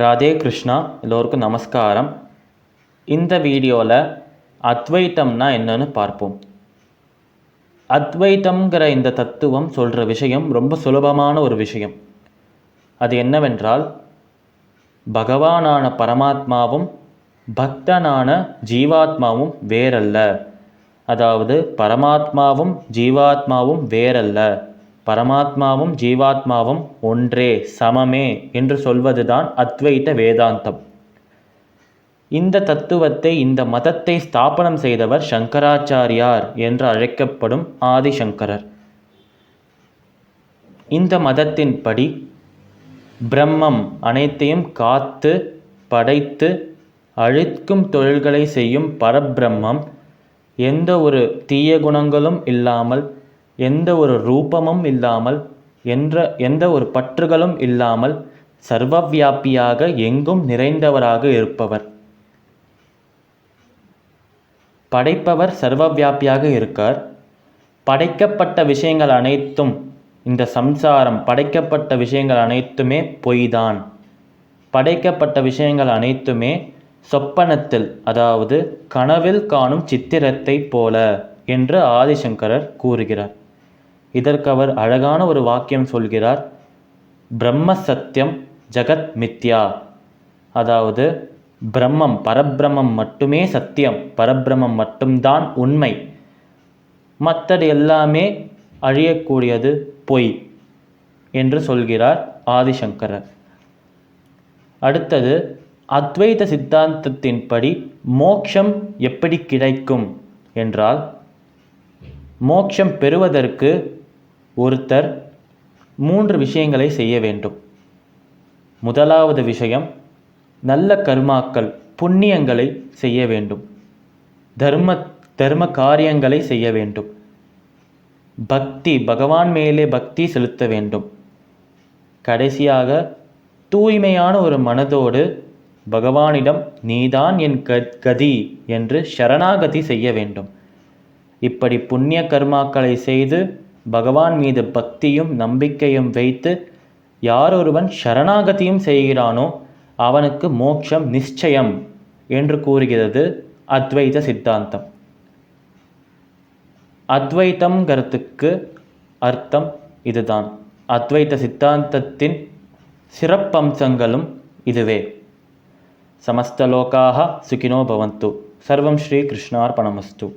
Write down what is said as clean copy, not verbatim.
ராதே கிருஷ்ணா. எல்லோருக்கும் நமஸ்காரம். இந்த வீடியோவில் அத்வைத்தம்னா என்னன்னு பார்ப்போம். அத்வைத்தம்ங்கிற இந்த தத்துவம் சொல்கிற விஷயம் ரொம்ப சுலபமான ஒரு விஷயம். அது என்னவென்றால், பகவானான பரமாத்மாவும் பக்தனான ஜீவாத்மாவும் வேறல்ல. அதாவது பரமாத்மாவும் ஜீவாத்மாவும் வேறல்ல, பரமாத்மாவும் ஜீவாத்மாவும் ஒன்றே, சமமே என்று சொல்வதுதான் அத்வைத வேதாந்தம். இந்த தத்துவத்தை, இந்த மதத்தை ஸ்தாபனம் செய்தவர் சங்கராச்சாரியார் என்று அழைக்கப்படும் ஆதிசங்கரர். இந்த மதத்தின்படி பிரம்மம் அனைத்தையும் காத்து படைத்து அழிக்கும் தொழில்களை செய்யும் பரபிரம்மம் எந்த ஒரு தீய குணங்களும் இல்லாமல், எந்த ஒரு ரூபமும் இல்லாமல், எந்த ஒரு பற்றுகளும் இல்லாமல் சர்வவியாபியாக எங்கும் நிறைந்தவராக இருப்பவர். படைப்பவர் சர்வவியாபியாக இருக்கார். படைக்கப்பட்ட விஷயங்கள் அனைத்தும், இந்த சம்சாரம் படைக்கப்பட்ட விஷயங்கள் அனைத்துமே பொய்தான். படைக்கப்பட்ட விஷயங்கள் அனைத்துமே சொப்பனத்தில், அதாவது கனவில் காணும் சித்திரத்தை போல என்று ஆதிசங்கரர் கூறுகிறார். இதற்கு அவர் அழகான ஒரு வாக்கியம் சொல்கிறார். பிரம்ம சத்தியம் ஜகத் மித்யா. அதாவது பிரம்மம், பரபிரம்மம் மட்டுமே சத்தியம், பரபிரம்மம் மட்டும்தான் உண்மை, மற்றது எல்லாமே அழியக்கூடியது, பொய் என்று சொல்கிறார் ஆதிசங்கரர். அடுத்தது, அத்வைத சித்தாந்தத்தின்படி மோட்சம் எப்படி கிடைக்கும் என்றால், மோட்சம் பெறுவதற்கு ஒருத்தர் 3 விஷயங்களை செய்ய வேண்டும். முதலாவது விஷயம், நல்ல கர்மாக்கள், புண்ணியங்களை செய்ய வேண்டும். தர்ம காரியங்களை செய்ய வேண்டும். பக்தி, பகவான் மேலே பக்தி செலுத்த வேண்டும். கடைசியாக தூய்மையான ஒரு மனதோடு பகவானிடம் நீதான் என் கதி என்று சரணாகதி செய்ய வேண்டும். இப்படி புண்ணிய கர்மாக்களை செய்து பகவான் மீது பக்தியும் நம்பிக்கையும் வைத்து யார் ஒருவன் சரணாகதியும் செய்கிறானோ அவனுக்கு மோட்சம் நிச்சயம் என்று கூறுகிறது அத்வைத சித்தாந்தம். அத்வைத்தம்ங்கிறதுக்கு அர்த்தம் இதுதான். அத்வைத சித்தாந்தத்தின் சிறப்பம்சங்களும் இதுவே. சமஸ்த லோகாஹ சுகினோ பவந்து. சர்வம் ஸ்ரீ கிருஷ்ணார்பணமஸ்து.